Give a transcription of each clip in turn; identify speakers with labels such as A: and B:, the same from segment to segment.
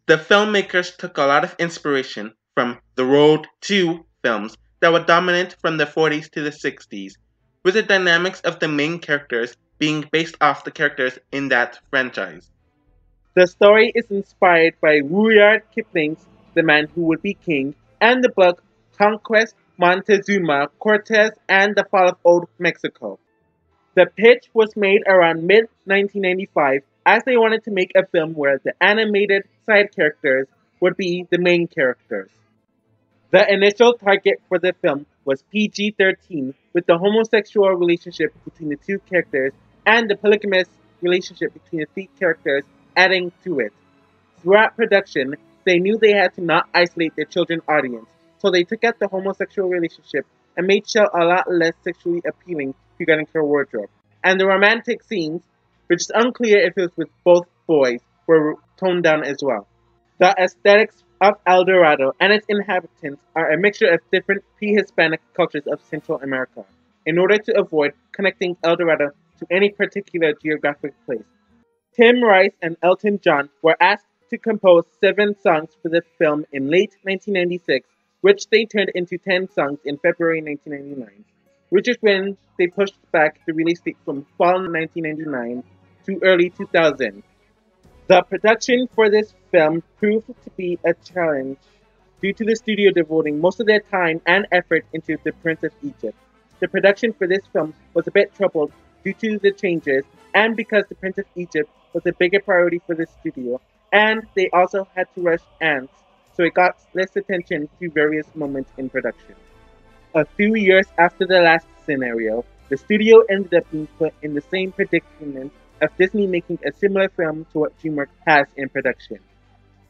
A: The filmmakers took a lot of inspiration from the Road to films that were dominant from the 40s to the 60s, with the dynamics of the main characters being based off the characters in that franchise.
B: The story is inspired by Rudyard Kipling's The Man Who Would Be King and the book Conquest Montezuma, Cortez and the Fall of Old Mexico. The pitch was made around mid-1995 as they wanted to make a film where the animated side characters would be the main characters. The initial target for the film was PG-13, with the homosexual relationship between the two characters and the polygamous relationship between the three characters adding to it. Throughout production, they knew they had to not isolate their children audience, so they took out the homosexual relationship and made Shell a lot less sexually appealing regarding her wardrobe. And the romantic scenes, which is unclear if it was with both boys, were toned down as well. The aesthetics of El Dorado and its inhabitants are a mixture of different pre-Hispanic cultures of Central America, in order to avoid connecting El Dorado to any particular geographic place. Tim Rice and Elton John were asked to compose 7 songs for the film in late 1996, which they turned into 10 songs in February 1999, which is when they pushed back the release date from fall 1999 to early 2000. The production for this film proved to be a challenge due to the studio devoting most of their time and effort into The Prince of Egypt. The production for this film was a bit troubled due to the changes and because The Prince of Egypt was a bigger priority for the studio, and they also had to rush Ants, so it got less attention to various moments in production. A few years after the last scenario, the studio ended up being put in the same predicament of Disney making a similar film to what DreamWorks has in production.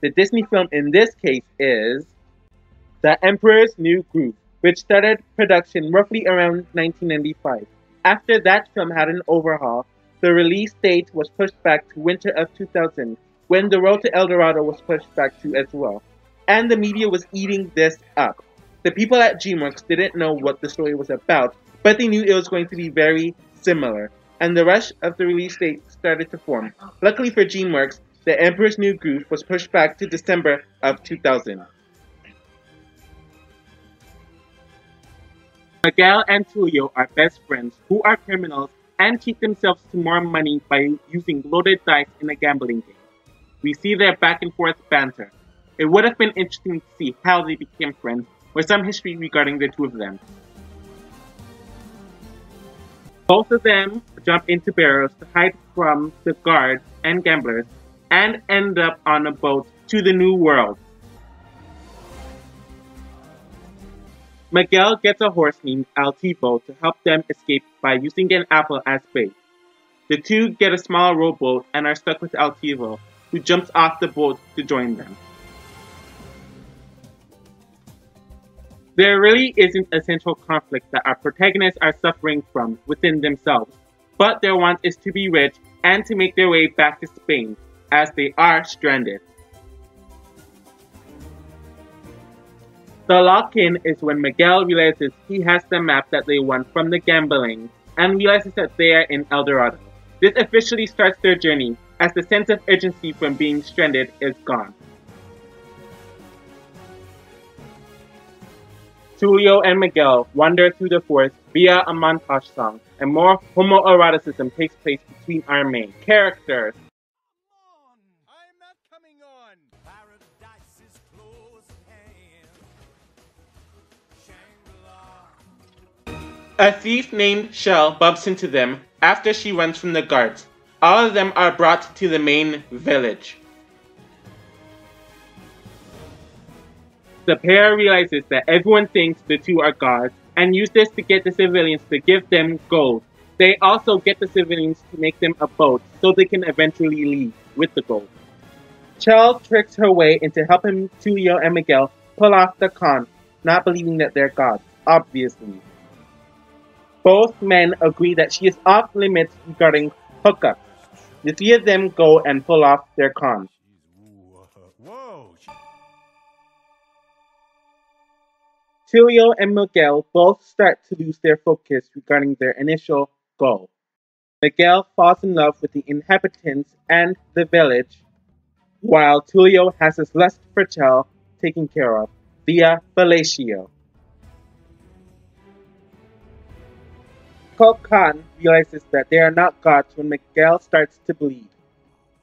B: The Disney film in this case is The Emperor's New Groove, which started production roughly around 1995. After that film had an overhaul, the release date was pushed back to winter of 2000, when The Road to El Dorado was pushed back to as well. And the media was eating this up. The people at DreamWorks didn't know what the story was about, but they knew it was going to be very similar, and the rush of the release date started to form. Luckily for DreamWorks, The Emperor's New Groove was pushed back to December of 2000. Miguel and Tulio are best friends who are criminals and treat themselves to more money by using loaded dice in a gambling game. We see their back and forth banter. It would have been interesting to see how they became friends, or some history regarding the two of them. Both of them jump into barrels to hide from the guards and gamblers, and end up on a boat to the New World. Miguel gets a horse named Altivo to help them escape by using an apple as bait. The two get a small rowboat and are stuck with Altivo, who jumps off the boat to join them. There really isn't a central conflict that our protagonists are suffering from within themselves, but their want is to be rich and to make their way back to Spain, as they are stranded. The lock-in is when Miguel realizes he has the map that they won from the gambling, and realizes that they are in El Dorado. This officially starts their journey, as the sense of urgency from being stranded is gone. Tulio and Miguel wander through the forest via a montage song, and more homoeroticism takes place between our main characters.
C: I'm not coming on. Paradise is close at hand. Shangri-La.
A: A thief named Shell bumps into them after she runs from the guards. All of them are brought to the main village. The pair realizes that everyone thinks the two are gods, and use this to get the civilians to give them gold. They also get the civilians to make them a boat, so they can eventually leave with the gold. Shell tricks her way into helping Tulio and Miguel pull off the con, not believing that they're gods, obviously. Both men agree that she is off limits regarding hookups. The three of them go and pull off their con.
C: Whoa.
B: Tulio and Miguel both start to lose their focus regarding their initial goal. Miguel falls in love with the inhabitants and the village, while Tulio has his lust for Chell taken care of via fellatio. Khan realizes that they are not gods when Miguel starts to bleed.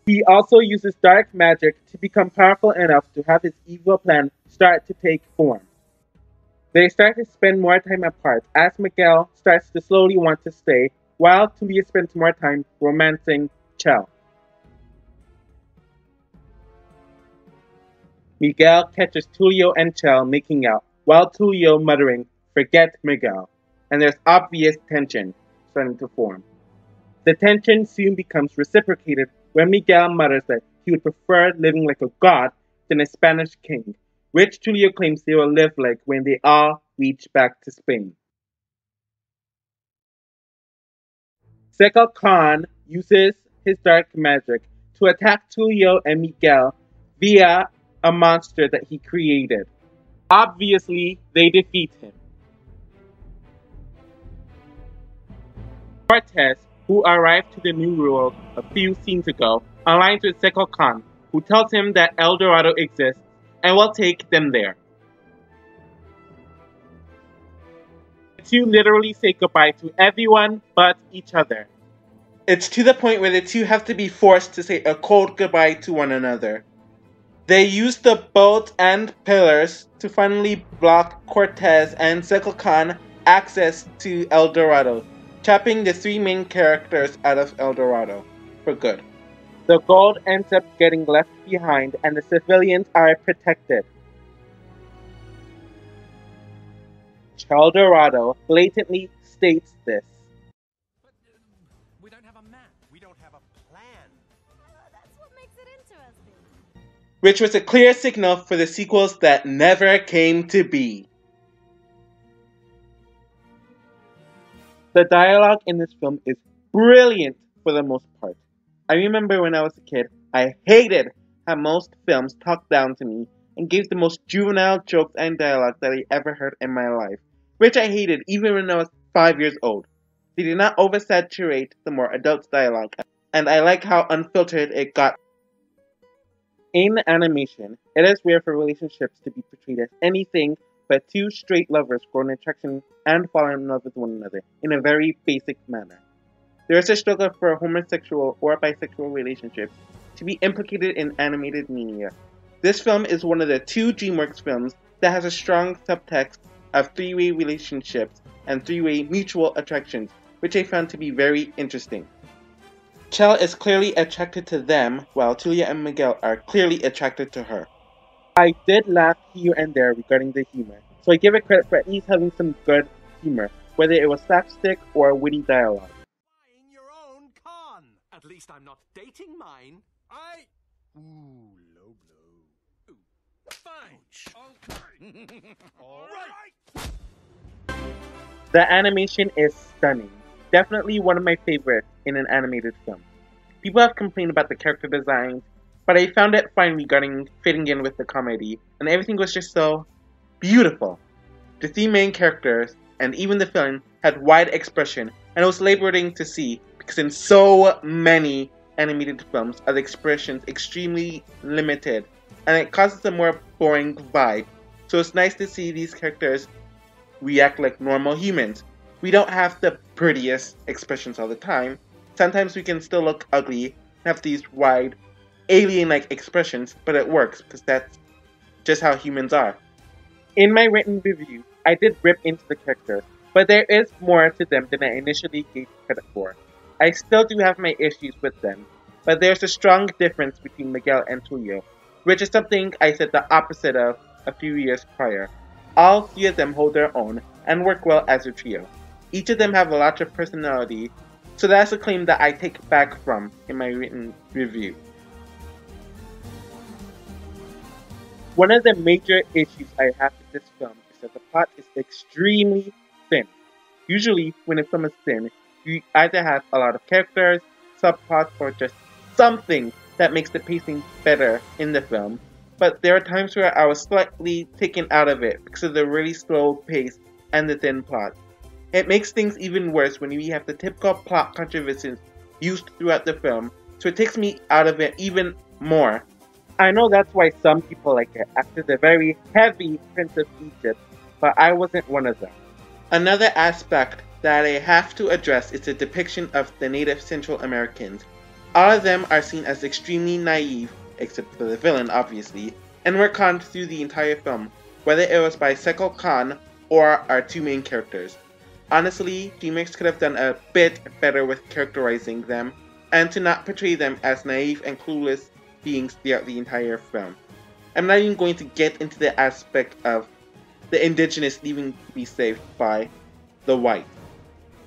B: He also uses dark magic to become powerful enough to have his evil plan start to take form. They start to spend more time apart as Miguel starts to slowly want to stay, while Tulio spends more time romancing Chell. Miguel catches Tulio and Chell making out, while Tulio muttering, "Forget Miguel," and there's obvious tension starting to form. The tension soon becomes reciprocated when Miguel mutters that he would prefer living like a god than a Spanish king, which Tulio claims they will live like when they all reach back to Spain. Saga Khan uses his dark magic to attack Tulio and Miguel via a monster that he created. Obviously, they defeat him. Cortez, who arrived to the New World a few scenes ago, aligns with Saga Khan, who tells him that El Dorado exists and will take them there. The two literally say goodbye to everyone but each other. It's to the point where the two have to be forced to say a cold goodbye to one another. They use the boat and pillars to finally block Cortez and Saga Khan access to El Dorado, trapping the three main characters out of El Dorado for good. The gold ends up getting left behind and the civilians are protected. El Dorado blatantly states this.
C: But we don't have a map. We don't have a plan.
D: That's what makes it interesting.
B: Which was a clear signal for the sequels that never came to be. The dialogue in this film is brilliant for the most part. I remember when I was a kid, I hated how most films talked down to me and gave the most juvenile jokes and dialogue that I ever heard in my life, which I hated even when I was 5 years old. They did not oversaturate the more adult dialogue, and I like how unfiltered it got. In animation, it is rare for relationships to be portrayed as anything but two straight lovers grow an attraction and fall in love with one another in a very basic manner. There is a struggle for homosexual or bisexual relationships to be implicated in animated media. This film is one of the two DreamWorks films that has a strong subtext of three-way relationships and three-way mutual attractions, which I found to be very interesting. Chell is clearly attracted to them, while Tulio and Miguel are clearly attracted to her. I did laugh here and there regarding the humor, so I give it credit for at least having some good humor, whether it was slapstick or witty dialogue.
C: Buying your own con. At least I'm not dating mine. Ooh, low blow. Ooh. Fine. Okay. All right.
B: The animation is stunning. Definitely one of my favorites in an animated film. People have complained about the character designs, but I found it fine regarding fitting in with the comedy, and everything was just so beautiful. The three main characters, and even the villain, had wide expression, and it was liberating to see, because in so many animated films are the expressions extremely limited, and it causes a more boring vibe. So it's nice to see these characters react like normal humans. We don't have the prettiest expressions all the time. Sometimes we can still look ugly and have these wide, alien-like expressions, but it works because that's just how humans are. In my written review, I did rip into the characters, but there is more to them than I initially gave credit for. I still do have my issues with them, but there's a strong difference between Miguel and Tulio, which is something I said the opposite of a few years prior. All three of them hold their own and work well as a trio. Each of them have a lot of personality, so that's a claim that I take back from in my written review. One of the major issues I have with this film is that the plot is extremely thin. Usually, when a film is thin, you either have a lot of characters, subplots, or just something that makes the pacing better in the film. But there are times where I was slightly taken out of it because of the really slow pace and the thin plot. It makes things even worse when we have the typical plot contrivances used throughout the film, so it takes me out of it even more. I know that's why some people like it after the very heavy Prince of Egypt, but I wasn't one of them. Another aspect that I have to address is the depiction of the native Central Americans. All of them are seen as extremely naive, except for the villain obviously, and were conned through the entire film, whether it was by Sekal Khan or our two main characters. Honestly, DreamWorks could have done a bit better with characterizing them, and to not portray them as naive and clueless beings throughout the entire film. I'm not even going to get into the aspect of the indigenous leaving to be saved by the white.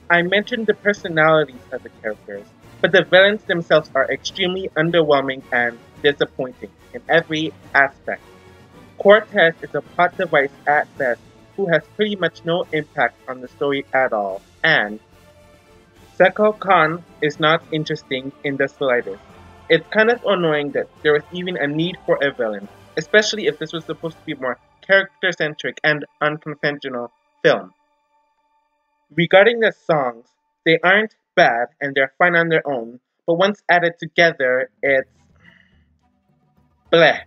B: I mentioned the personalities of the characters, but the villains themselves are extremely underwhelming and disappointing in every aspect. Cortez is a plot device at best who has pretty much no impact on the story at all, and Sekal Khan is not interesting in the slightest. It's kind of annoying that there was even a need for a villain, especially if this was supposed to be more character-centric and unconventional film. Regarding the songs, they aren't bad and they're fine on their own, but once added together, it's bleh.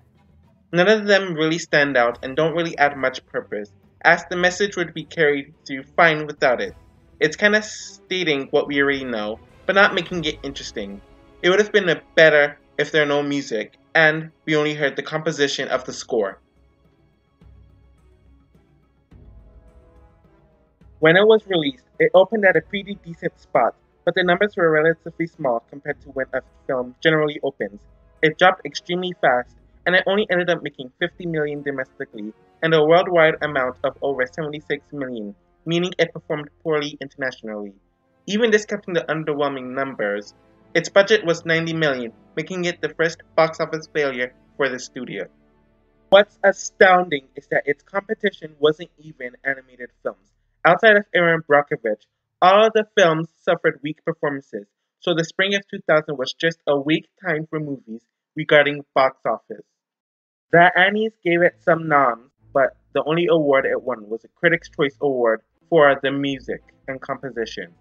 B: None of them really stand out and don't really add much purpose, as the message would be carried through fine without it. It's kinda stating what we already know, but not making it interesting. It would have been better if there are no music, and we only heard the composition of the score. When it was released, it opened at a pretty decent spot, but the numbers were relatively small compared to when a film generally opens. It dropped extremely fast, and it only ended up making 50 million domestically, and a worldwide amount of over 76 million, meaning it performed poorly internationally. Even discounting the underwhelming numbers, its budget was 90 million, making it the first box office failure for the studio. What's astounding is that its competition wasn't even animated films. Outside of Aaron Brockovich, all of the films suffered weak performances, so the spring of 2000 was just a weak time for movies regarding box office. The Annies gave it some noms, but the only award it won was a Critics' Choice Award for the music and composition.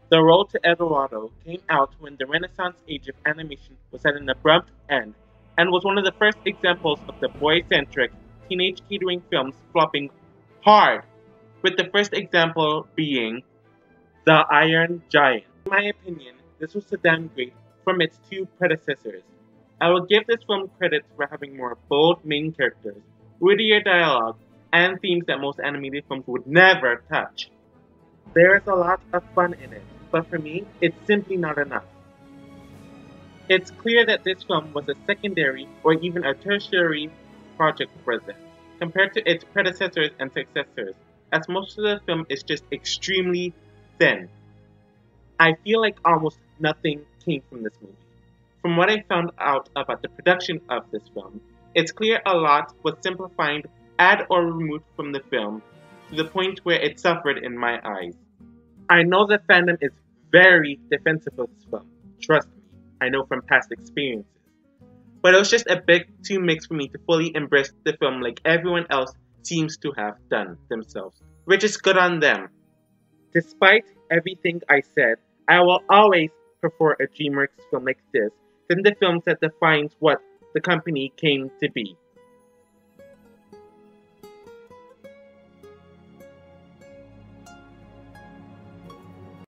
B: The Road to El Dorado came out when the Renaissance age of animation was at an abrupt end, and was one of the first examples of the boy-centric, teenage catering films flopping hard, with the first example being The Iron Giant. In my opinion, this was a downgrade from its two predecessors. I will give this film credit for having more bold main characters, wittier dialogue, and themes that most animated films would never touch. There is a lot of fun in it, but for me, it's simply not enough. It's clear that this film was a secondary or even a tertiary project for them, compared to its predecessors and successors, as most of the film is just extremely thin. I feel like almost nothing came from this movie. From what I found out about the production of this film, it's clear a lot was simplified, add or removed from the film, to the point where it suffered in my eyes. I know the fandom is very defensive of this film, trust me, I know from past experiences. But it was just a bit too mixed for me to fully embrace the film like everyone else seems to have done themselves, which is good on them. Despite everything I said, I will always prefer a DreamWorks film like this than the films that defines what the company came to be.